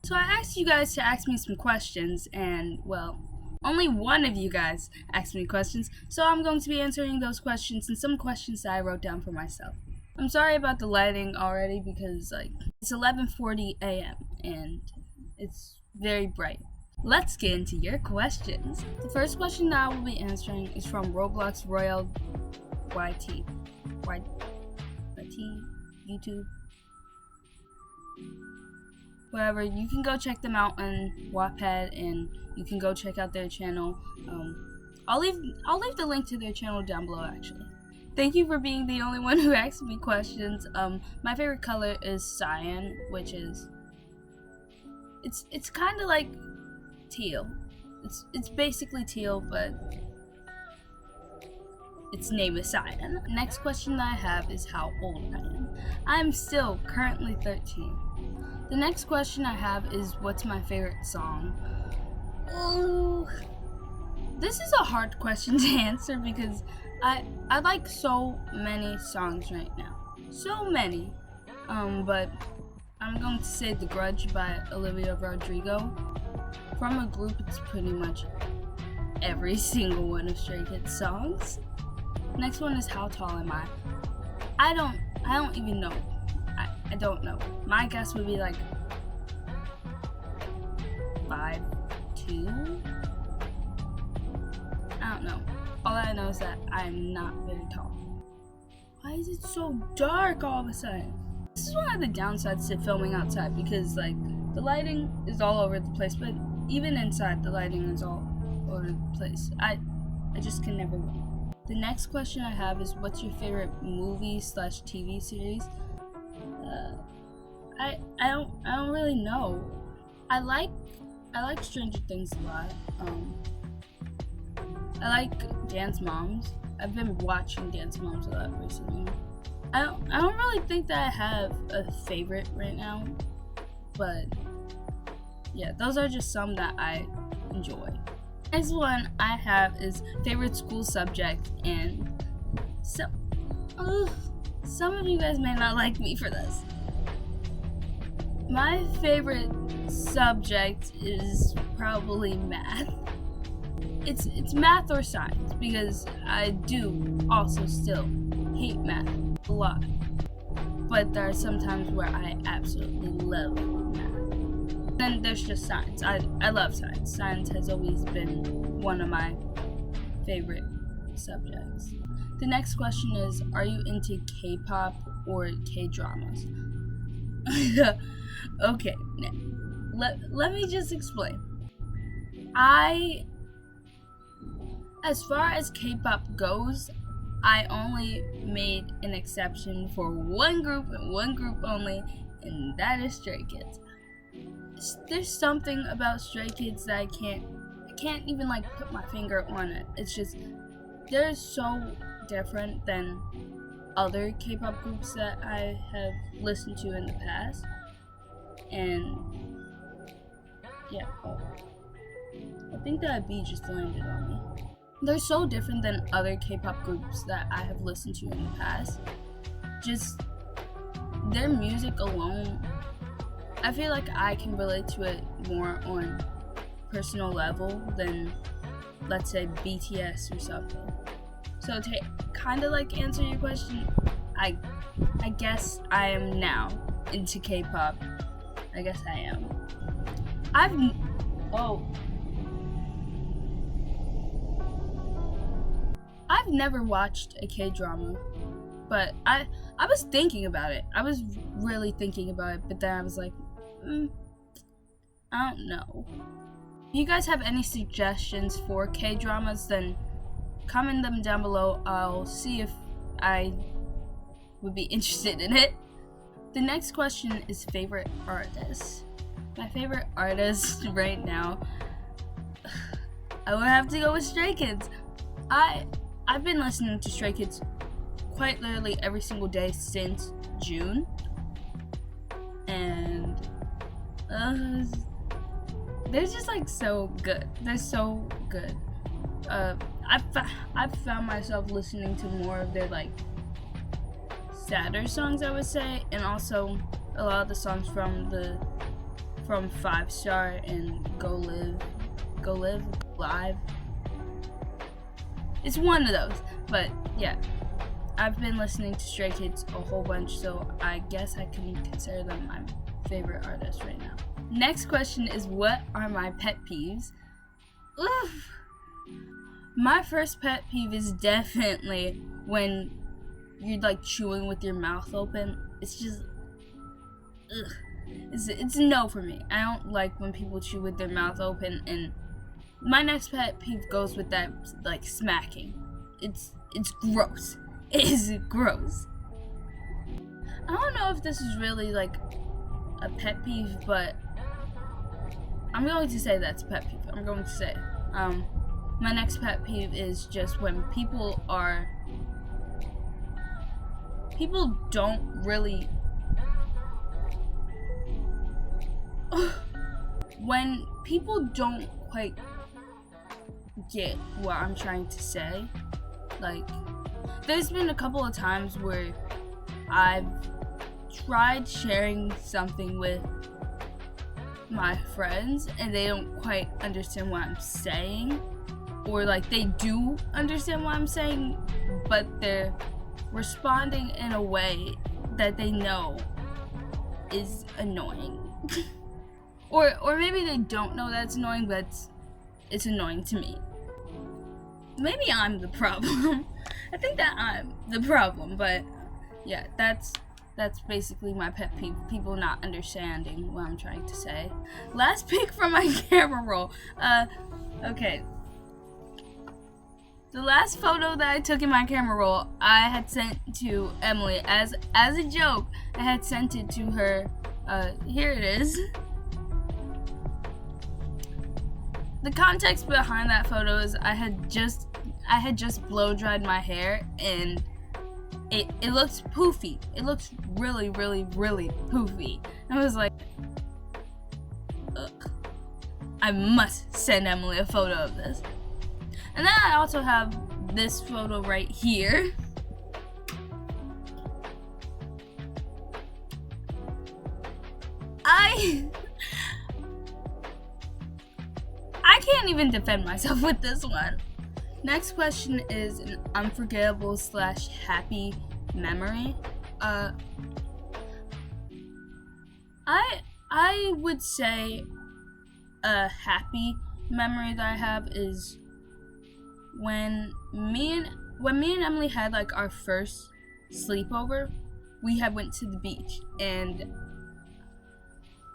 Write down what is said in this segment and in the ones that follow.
So I asked you guys to ask me some questions, and well, only one of you guys asked me questions, so I'm going to be answering those questions and some questions that I wrote down for myself. I'm sorry about the lighting already because it's 11:40 a.m. and it's very bright. Let's get into your questions. The first question that I will be answering is from Roblox Royal YT. YouTube. Whatever, you can go check them out on Wattpad and you can go check out their channel. I'll leave the link to their channel down below actually. Thank you for being the only one who asked me questions. My favorite color is cyan, which is it's kind of like teal. It's basically teal, but its name is cyan. Next question that I have is how old I am. I'm still currently 13. The next question I have is what's my favorite song? Oh, this is a hard question to answer because I like so many songs right now. So many. But I'm going to say The Grudge by Olivia Rodrigo. From a group, it's pretty much every single one of Stray Kids' songs. Next one is How Tall Am I? I don't even know. I don't know. My guess would be like 5'2". I don't know. All I know is that I'm not very tall. Why is it so dark all of a sudden? This is one of the downsides to filming outside because the lighting is all over the place, but even inside the lighting is all over the place. I just can never win. The next question I have is what's your favorite movie/TV series? I don't really know. I like Stranger Things a lot. I like Dance Moms. I've been watching Dance Moms a lot recently. I don't really think that I have a favorite right now, but yeah, those are just some that I enjoy. Next one I have is favorite school subject, and some of you guys may not like me for this. My favorite subject is probably math. It's math or science because I do also still hate math a lot. But there are some times where I absolutely love math. Then there's just science. I love science. Science has always been one of my favorite subjects. The next question is, are you into K-pop or K-dramas? Okay, let me just explain. As far as K-pop goes, I only made an exception for one group and one group only, and that is Stray Kids. There's something about Stray Kids that I can't even put my finger on it. It's just, they're so different than other K-pop groups that I have listened to in the past. And yeah, I think that bee just landed on me. They're so different than other K-pop groups that I have listened to in the past. Just their music alone, I feel like I can relate to it more on personal level than, let's say, BTS or something. So to kind of answer your question, I guess I am now into K-pop. I guess I am. I've never watched a K-drama, but I was thinking about it. I was really thinking about it, but then I was like, I don't know. If you guys have any suggestions for K-dramas, then comment them down below. I'll see if I would be interested in it. The next question is favorite artist. My favorite artist right now, I would have to go with Stray Kids. I've been listening to Stray Kids quite literally every single day since June, and they're just so good. They're so good. I've found myself listening to more of their sadder songs, I would say, and also a lot of the songs from from 5 Star and Go Live Live. It's one of those, but yeah. I've been listening to Stray Kids a whole bunch, so I guess I can consider them my favorite artist right now. Next question is, what are my pet peeves? Oof. My first pet peeve is definitely when you're like chewing with your mouth open. It's just, ugh. It's a no for me. I don't like when people chew with their mouth open, and my next pet peeve goes with that, like, smacking. It's gross. It is gross. I don't know if this is really like a pet peeve, but I'm going to say that's a pet peeve. I'm going to say, my next pet peeve is just when people don't really, when people don't quite get what I'm trying to say. Like, there's been a couple of times where I've tried sharing something with my friends and they don't quite understand what I'm saying, or like they do understand what I'm saying, but they're responding in a way that they know is annoying. or maybe they don't know that's annoying, but it's annoying to me. Maybe I'm the problem. I think that I'm the problem, but yeah, that's basically my pet peeve. People not understanding what I'm trying to say. Last pick from my camera roll. Okay. The last photo that I took in my camera roll, I had sent to Emily as a joke. I had sent it to her. Here it is. The context behind that photo is I had just blow dried my hair, and it looks poofy. It looks really, really, really poofy. I was like, ugh, I must send Emily a photo of this. And then I also have this photo right here. I can't even defend myself with this one. Next question is an unforgettable / happy memory. I would say a happy memory that I have is when me and Emily had like our first sleepover. We had went to the beach, and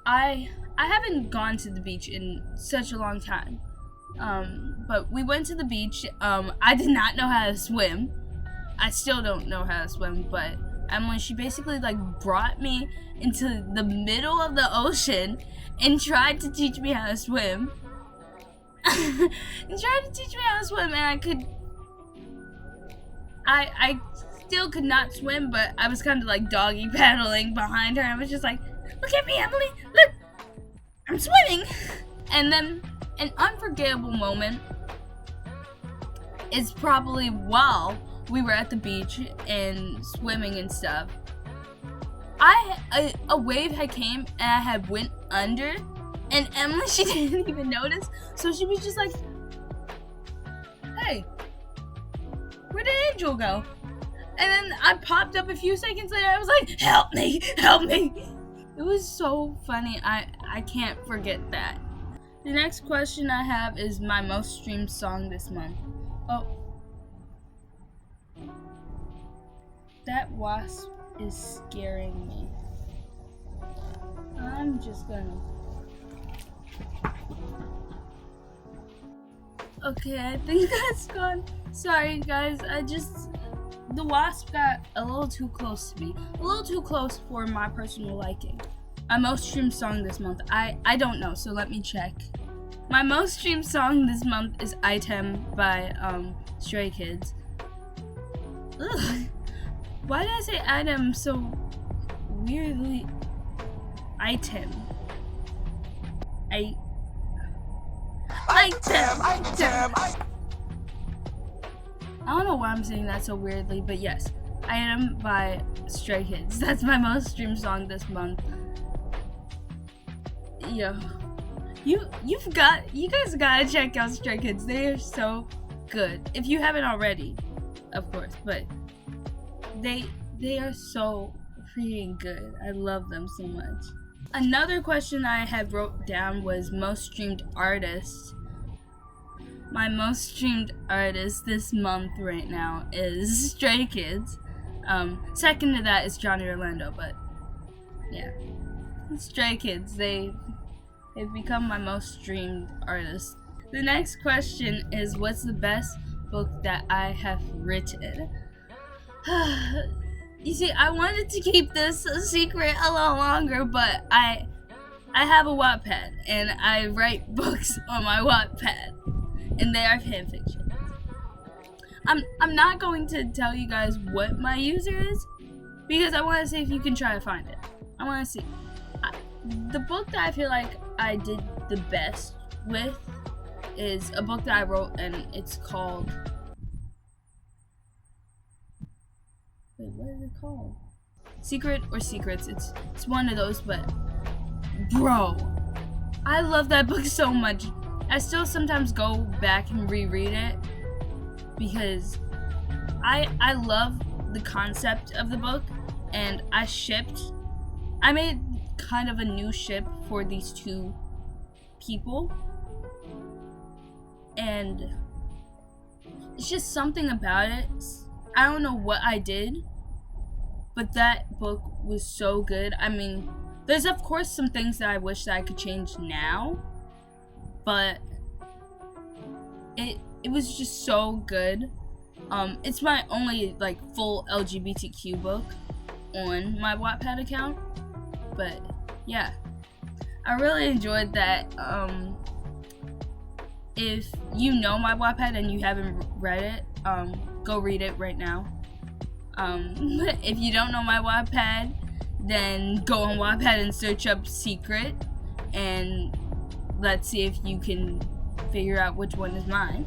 I haven't gone to the beach in such a long time. But we went to the beach. I did not know how to swim. I still don't know how to swim, but Emily, she basically like brought me into the middle of the ocean and tried to teach me how to swim. And I still could not swim, but I was kind of like doggy paddling behind her. I was just like, look at me, Emily, look, I'm swimming. And then an unforgettable moment is probably while we were at the beach and swimming and stuff. A wave had came and I had went under, and Emily, she didn't even notice, so she was just like, hey, where did Angel go? And then I popped up a few seconds later. I was like, help me. It was so funny. I can't forget that. The next question I have is my most streamed song this month. Oh. That wasp is scaring me. I'm just gonna... Okay, I think that's gone. Sorry guys, the wasp got a little too close to me. A little too close for my personal liking. My most streamed song this month, I don't know, so let me check. My most streamed song this month is Item by Stray Kids. Ugh. Why did I say Item so weirdly? Item. Item. I don't know why I'm saying that so weirdly, but yes. Item by Stray Kids. That's my most streamed song this month. yo, you guys gotta check out Stray Kids. They are so good. If you haven't already, of course, but they are so freaking good. I love them so much. Another question I had wrote down was most streamed artist. My most streamed artist this month right now is Stray Kids. Second to that is Johnny Orlando, but yeah, Stray Kids. They've become my most streamed artist. The next question is, what's the best book that I have written? You see, I wanted to keep this a secret a little longer, but I have a Wattpad, and I write books on my Wattpad, and they are fanfiction. I'm not going to tell you guys what my user is, because I want to see if you can try to find it. I want to see. The book that I feel like I did the best with is a book that I wrote, and it's called... Wait, what is it called? Secret or Secrets. It's one of those, but bro, I love that book so much. I still sometimes go back and reread it because I love the concept of the book, and I made kind of a new ship for these two people, and it's just something about it. I don't know what I did, but that book was so good. I mean, there's of course some things that I wish that I could change now, but it was just so good. It's my only like full LGBTQ book on my Wattpad account, but yeah, I really enjoyed that. If you know my Wattpad and you haven't read it, go read it right now. If you don't know my Wattpad, then go on Wattpad and search up Secret, and let's see if you can figure out which one is mine.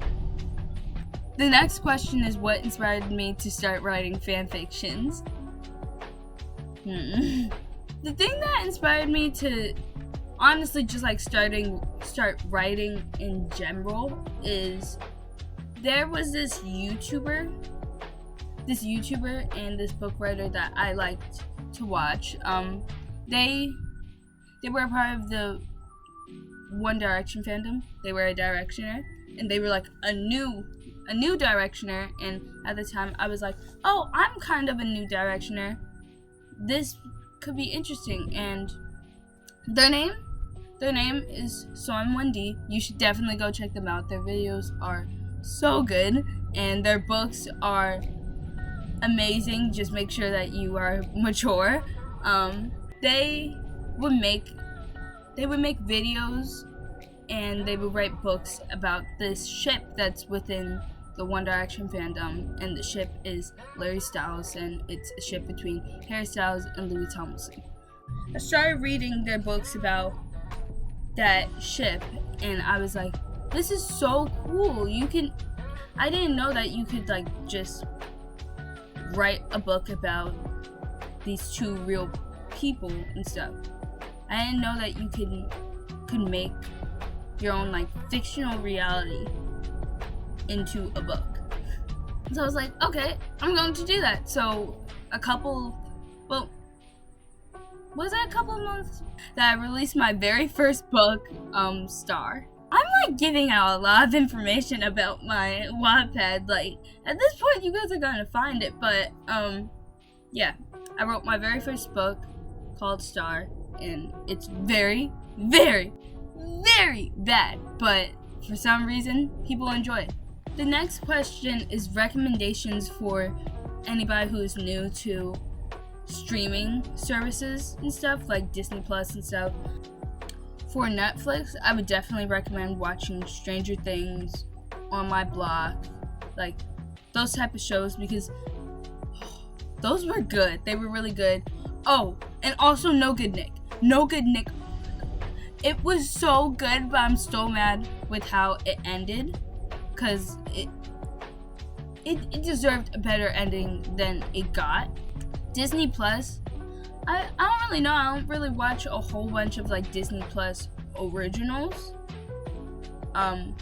The next question is, what inspired me to start writing fanfictions? The thing that inspired me to honestly just like start writing in general is there was this YouTuber and this book writer that I liked to watch. They were a part of the One Direction fandom. They were a Directioner, and they were like a new Directioner. And at the time, I was like, oh, I'm kind of a new Directioner. This could be interesting. And their name is Soim1D. You should definitely go check them out. Their videos are so good, and their books are amazing. Just make sure that you are mature. They would make videos, and they would write books about this ship that's within the One Direction fandom, and the ship is Larry Styles, and it's a ship between Harry Styles and Louis Tomlinson. I started reading their books about that ship, and I was like, this is so cool. I didn't know that you could like just write a book about these two real people and stuff. I didn't know that you could make your own like fictional reality into a book. So I was like, okay, I'm going to do that. So was it a couple of months that I released my very first book, Star. I'm like giving out a lot of information about my Wattpad. Like at this point, you guys are gonna find it, but yeah, I wrote my very first book called Star, and it's very, very, very bad, but for some reason, people enjoy it. The next question is recommendations for anybody who is new to streaming services and stuff, like Disney Plus and stuff. For Netflix, I would definitely recommend watching Stranger Things, On My Block, like those type of shows, because those were good. They were really good. Oh, and also No Good Nick. No Good Nick. It was so good, but I'm still mad with how it ended, because it deserved a better ending than it got. Disney Plus, I don't really know. I don't really watch a whole bunch of like Disney Plus originals. I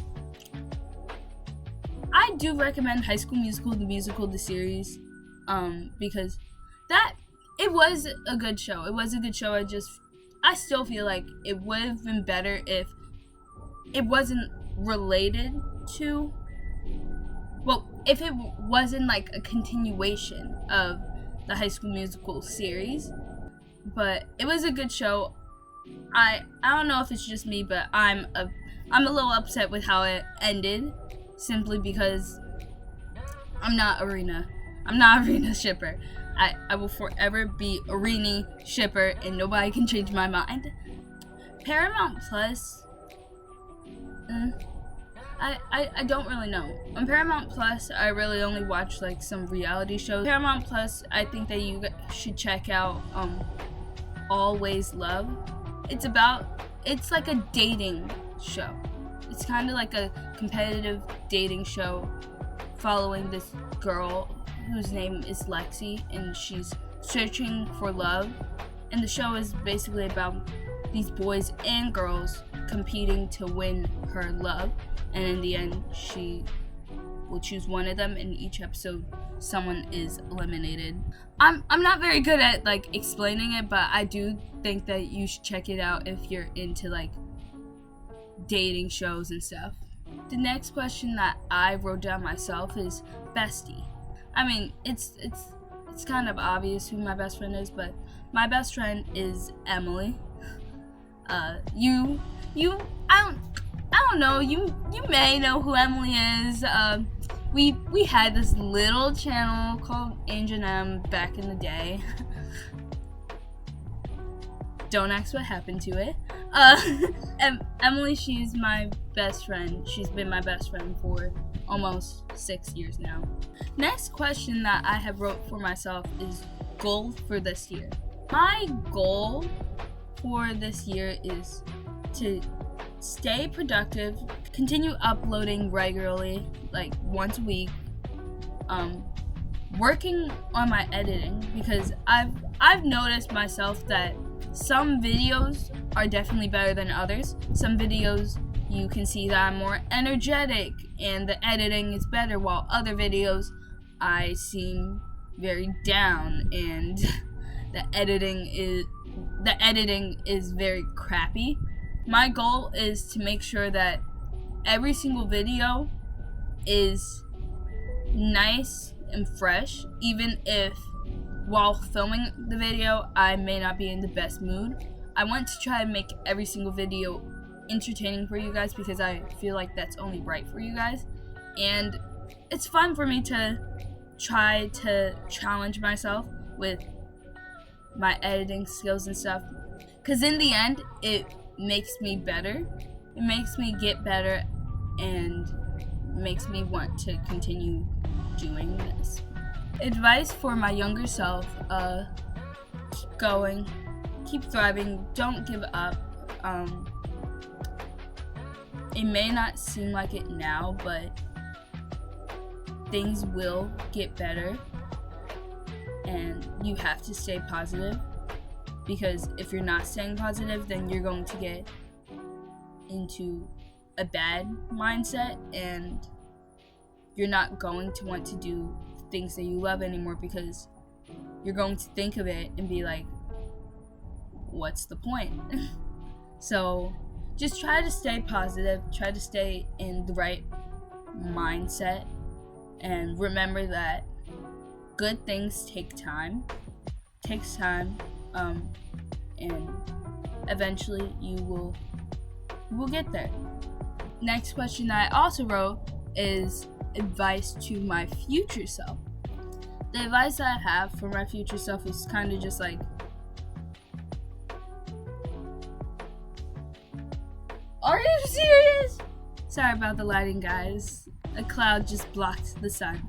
do recommend High School Musical, the musical, the series, because it was a good show. It was a good show. I still feel like it would have been better if it wasn't related to, well, if it wasn't like a continuation of the High School Musical series. But it was a good show. I don't know if it's just me, but I'm a little upset with how it ended, simply because I'm not Arena shipper. I will forever be Arena shipper, and nobody can change my mind. Paramount Plus, I don't really know. On Paramount Plus, I really only watch like some reality shows. Paramount Plus, I think that you should check out Always Love. It's like a dating show. It's kind of like a competitive dating show following this girl whose name is Lexi, and she's searching for love. And the show is basically about these boys and girls competing to win her love. And in the end, she will choose one of them. In each episode, someone is eliminated. I'm not very good at like explaining it, but I do think that you should check it out if you're into like dating shows and stuff. The next question that I wrote down myself is bestie. I mean, it's kind of obvious who my best friend is, but my best friend is Emily. I don't know. You may know who Emily is. We had this little channel called Ang&Em back in the day. Don't ask what happened to it. Emily, she's my best friend. She's been my best friend for almost 6 years now. Next question that I have wrote for myself is goal for this year. My goal for this year is to stay productive, continue uploading regularly, like once a week, working on my editing, because I've noticed myself that some videos are definitely better than others. Some videos you can see that I'm more energetic and the editing is better, while other videos I seem very down and the editing is very crappy. My goal is to make sure that every single video is nice and fresh, even if while filming the video I may not be in the best mood. I want to try to make every single video entertaining for you guys, because I feel like that's only right for you guys, and it's fun for me to try to challenge myself with my editing skills and stuff, because in the end it makes me better. It makes me get better and makes me want to continue doing this. Advice for my younger self: keep going, keep thriving, don't give up. It may not seem like it now, but things will get better, and you have to stay positive, because if you're not staying positive, then you're going to get into a bad mindset, and you're not going to want to do things that you love anymore, because you're going to think of it and be like, what's the point? So just try to stay positive, try to stay in the right mindset, and remember that good things take time. Takes time, and eventually you will get there. Next question that I also wrote is advice to my future self. The advice that I have for my future self is kind of just like, are you serious? Sorry about the lighting, guys. A cloud just blocked the sun.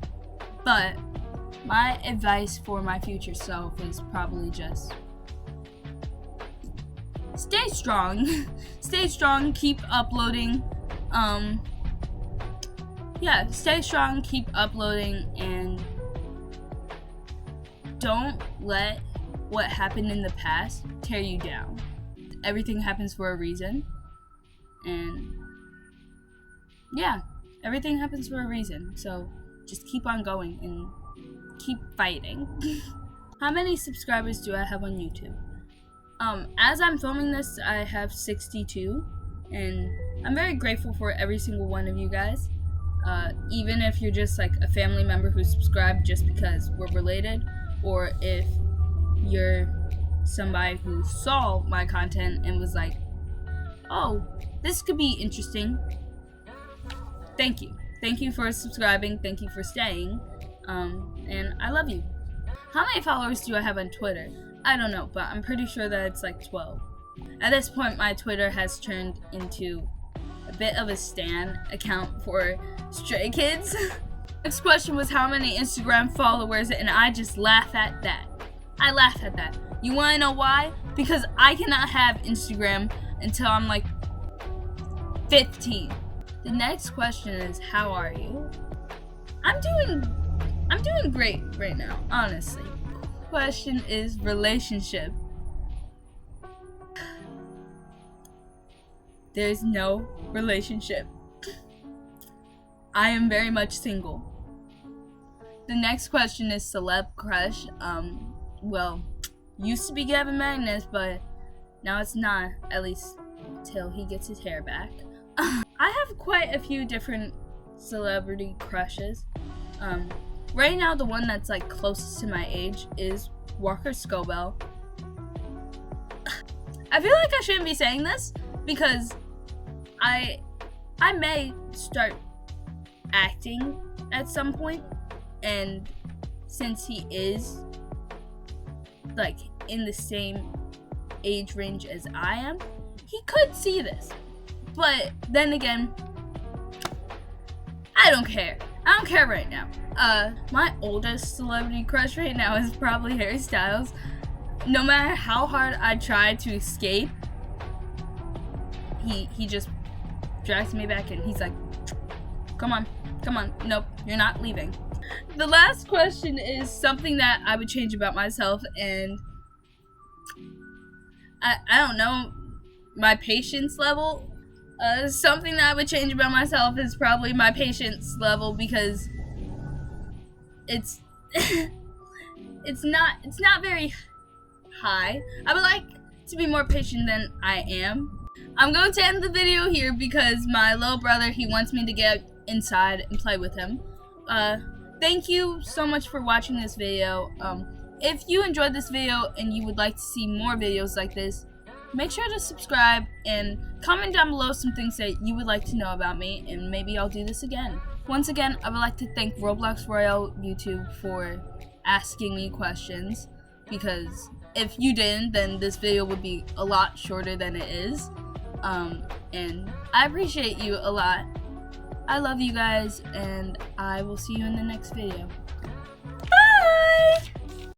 But my advice for my future self is probably just stay strong. Stay strong, keep uploading. Stay strong, keep uploading, and don't let what happened in the past tear you down. Everything happens for a reason. And yeah, everything happens for a reason. So just keep on going and keep fighting. How many subscribers do I have on YouTube? As I'm filming this, I have 62, and I'm very grateful for every single one of you guys. Even if you're just like a family member who subscribed just because we're related, or if you're somebody who saw my content and was like, oh, this could be interesting. Thank you. Thank you for subscribing. Thank you for staying. And I love you. How many followers do I have on Twitter? I don't know, but I'm pretty sure that it's like 12. At this point, my Twitter has turned into a bit of a stan account for stray kids. Next question was how many Instagram followers, and I just laugh at that. I laugh at that. You wanna know why? Because I cannot have Instagram until I'm like 15. The next question is, how are you? I'm doing great right now, honestly. Question is relationship. There's no relationship. I am very much single. The next question is celeb crush. Well, used to be Gavin Magnus, but now it's not, at least till he gets his hair back. I have quite a few different celebrity crushes. Right now, the one that's like closest to my age is Walker Scobell. I feel like I shouldn't be saying this because I may start acting at some point, and since he is like in the same age range as I am, he could see this. But then again, I don't care. I don't care right now. My oldest celebrity crush right now is probably Harry Styles. No matter how hard I try to escape, he just drags me back in. He's like, come on, nope, you're not leaving. The last question is something that I would change about myself, and I don't know, my patience level. Something that I would change about myself is probably my patience level, because it's it's not very high. I would like to be more patient than I am. I'm going to end the video here because my little brother, he wants me to get inside and play with him. Thank you so much for watching this video. If you enjoyed this video and you would like to see more videos like this, make sure to subscribe and comment down below some things that you would like to know about me, and maybe I'll do this again. Once again, I would like to thank Roblox Royale YouTube for asking me questions, because if you didn't, then this video would be a lot shorter than it is. And I appreciate you a lot. I love you guys, and I will see you in the next video.